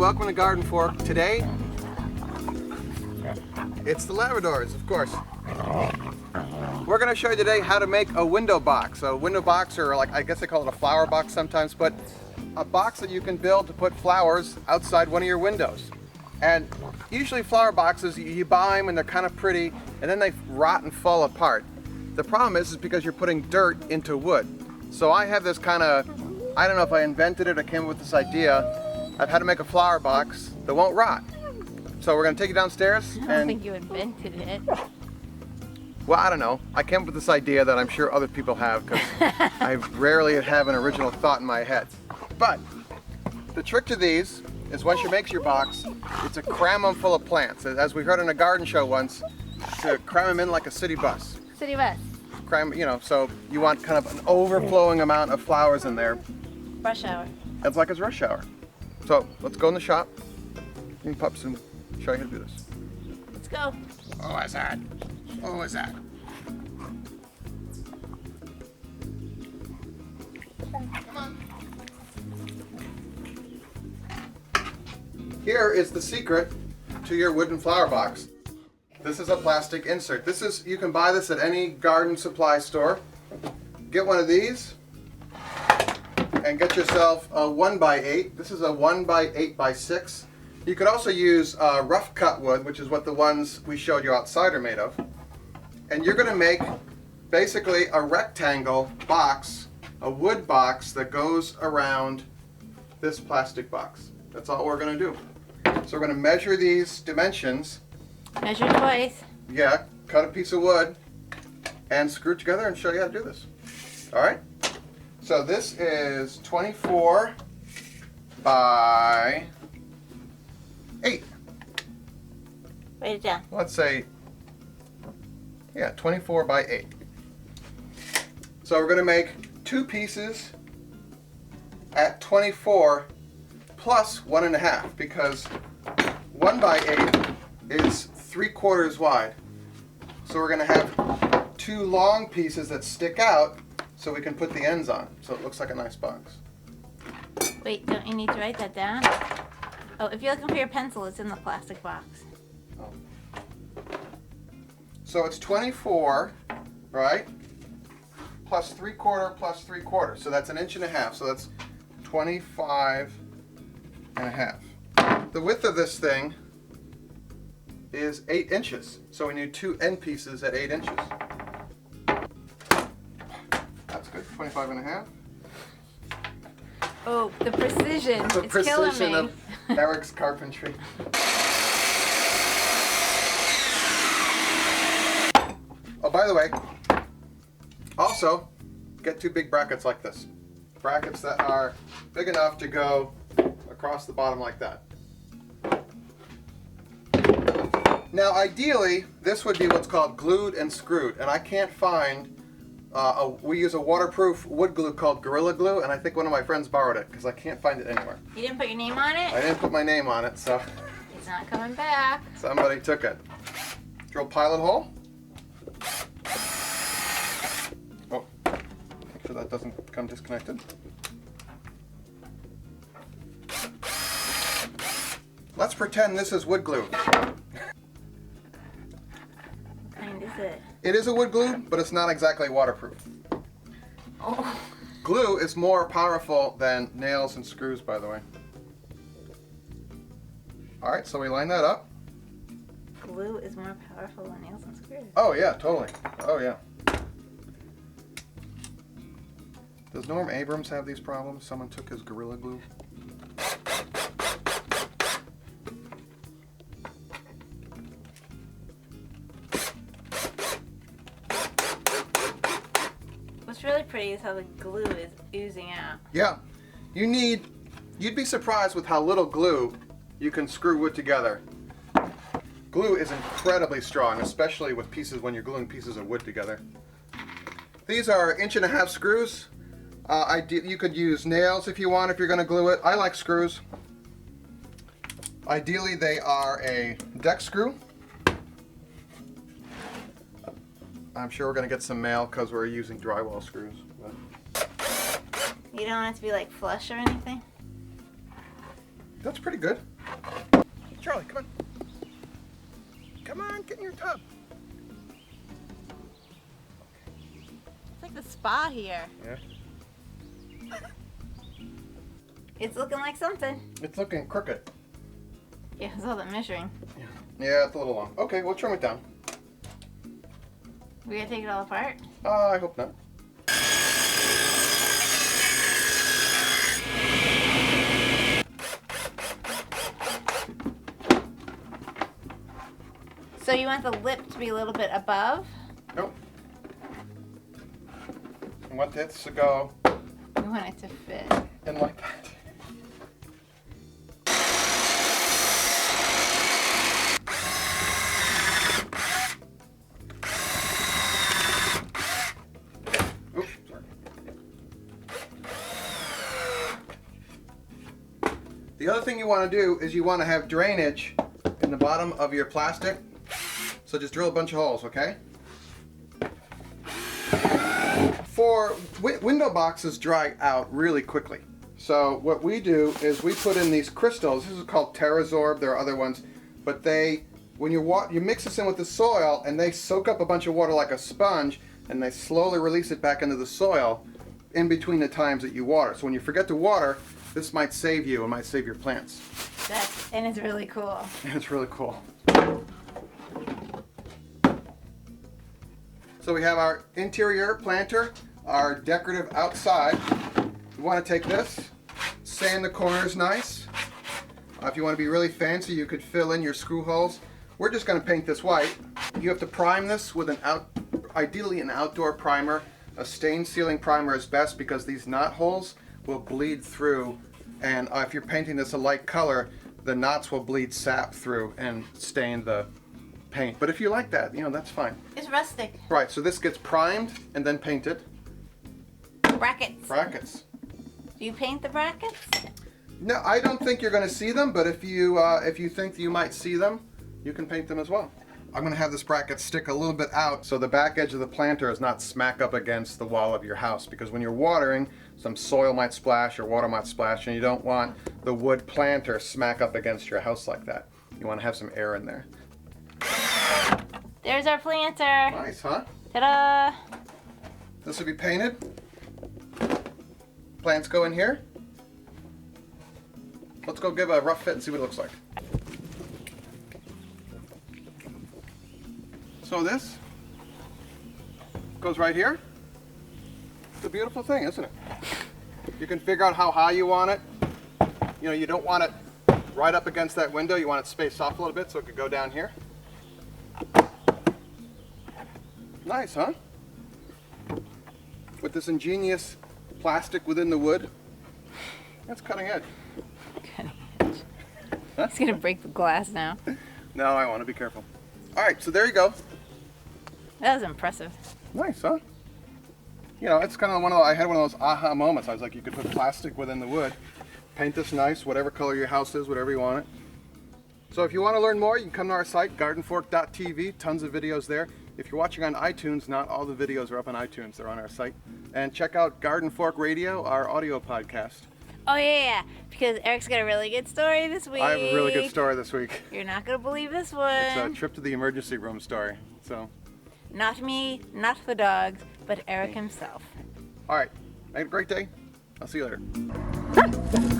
welcome to GardenFork. Today, it's the Labradors, of course. We're going to show you today how to make a window box. A window box, or like I guess they call it a flower box sometimes, but a box that you can build to put flowers outside one of your windows. And usually flower boxes, you buy them and they're kind of pretty, and then they rot and fall apart. The problem is because you're putting dirt into wood. So I have this kind of, I don't know if I invented it or came up with this idea of how to make a flower box that won't rot. So we're going to take you downstairs. I don't think you invented it. Well, I don't know. I came up with this idea that I'm sure other people have because I rarely have an original thought in my head. But the trick to these is once you make your box, it's to cram them full of plants. As we heard in a garden show once, to cram them in like a city bus. City bus. Cram, you know, so you want kind of an overflowing amount of flowers in there. Rush hour. It's like it's rush hour. So let's go in the shop, and pups, and show you how to do this. Let's go. Oh, what's that? Oh, what's that? Come on. Here is the secret to your wooden flower box. This is a plastic insert. You can buy this at any garden supply store. Get one of these and get yourself a 1x8. This is a 1x8x6. You could also use rough cut wood, which is what the ones we showed you outside are made of. And you're going to make basically a rectangle box, a wood box that goes around this plastic box. That's all we're going to do. So we're going to measure these dimensions. Measure twice. Yeah, cut a piece of wood and screw it together and show you how to do this. All right? So this is 24 by 8. Write it down. Let's say, yeah, 24 by 8. So we're going to make 2 pieces at 24 plus 1.5 because 1 by 8 is 3/4 wide. So we're going to have 2 long pieces that stick out so we can put the ends on. So it looks like a nice box. Wait, don't you need to write that down? Oh, if you're looking for your pencil, it's in the plastic box. Oh. So it's 24, right? Plus 3/4 plus 3/4. So that's 1.5 inches. So that's 25.5. The width of this thing is 8 inches. So we need 2 end pieces at 8 inches. That's good. 25.5. Oh, the precision. The it's precision killing me. of Eric's carpentry. Oh, by the way, also get 2 big brackets like this. Brackets that are big enough to go across the bottom like that. Now, ideally, this would be what's called glued and screwed, and I can't find. We use a waterproof wood glue called Gorilla Glue, and I think one of my friends borrowed it because I can't find it anywhere. You didn't put your name on it? I didn't put my name on it, so It's not coming back. somebody took it. Drill pilot hole. Oh, make sure that doesn't become disconnected. Let's pretend this is wood glue. What kind is it? It is a wood glue, but it's not exactly waterproof. Oh. Glue is more powerful than nails and screws, by the way. All right, so we line that up. Glue is more powerful than nails and screws. Oh yeah, totally. Oh yeah. Does Norm Abrams have these problems? Someone took his Gorilla Glue. What's really pretty is how the glue is oozing out. Yeah, you'd be surprised with how little glue you can screw wood together. Glue is incredibly strong, especially with pieces when you're gluing pieces of wood together. These are 1.5 inch screws. You could use nails if you want, if you're going to glue it. I like screws. Ideally, they are a deck screw. I'm sure we're going to get some mail because we're using drywall screws. But You don't have to be like flush or anything? that's pretty good. Charlie, come on. Come on, get in your tub. It's like the spa here. Yeah. It's looking like something. It's looking crooked. Yeah, it's all that measuring. Yeah, it's a little long. Okay, we'll trim it down. We gotta take it all apart? I hope not. So you want the lip to be a little bit above? Nope. I want this to go You want it to fit. in like that. Oops, sorry. The other thing you want to do is you want to have drainage in the bottom of your plastic. So just drill a bunch of holes, okay? For window boxes dry out really quickly. So what we do is we put in these crystals. This is called Terrazorb. There are other ones, but when you mix this in with the soil and they soak up a bunch of water like a sponge, and they slowly release it back into the soil in between the times that you water. So when you forget to water, this might save you and might save your plants. And it's really cool. And it's really cool. So we have our interior planter, our decorative outside. You want to take this, sand the corners nice. If you want to be really fancy, you could fill in your screw holes. We're just going to paint this white. You have to prime this with ideally an outdoor primer. A stain sealing primer is best because these knot holes will bleed through, and if you're painting this a light color, the knots will bleed sap through and stain the paint. But if you like that, that's fine. It's rustic. Right, so this gets primed and then painted. Brackets. Brackets. Do you paint the brackets? No, I don't think you're going to see them, but if you think you might see them, you can paint them as well. I'm going to have this bracket stick a little bit out so the back edge of the planter is not smack up against the wall of your house, because when you're watering, some soil might splash or water might splash, and you don't want the wood planter smack up against your house like that. You want to have some air in there. There's our planter. Nice, huh? Ta-da! This will be painted. Plants go in here. Let's go give a rough fit and see what it looks like. So this goes right here. It's a beautiful thing, isn't it? You can figure out how high you want it. You don't want it right up against that window. You want it spaced off a little bit so it could go down here. Nice, huh? With this ingenious plastic within the wood. That's cutting edge. Cutting edge. Huh? He's gonna break the glass now. No, I want to be careful. All right, so there you go. That was impressive. Nice, huh? It's kind of I had one of those aha moments. I was like, you could put plastic within the wood. Paint this nice, whatever color your house is, whatever you want it. So if you want to learn more, you can come to our site, GardenFork.tv. Tons of videos there. If you're watching on iTunes, not all the videos are up on iTunes. They're on our site. And check out GardenFork Radio, our audio podcast. Oh yeah, because Eric's got a really good story this week. I have a really good story this week. You're not gonna believe this one. It's a trip to the emergency room story. So. Not me, not the dogs, but Eric himself. All right. Have a great day. I'll see you later.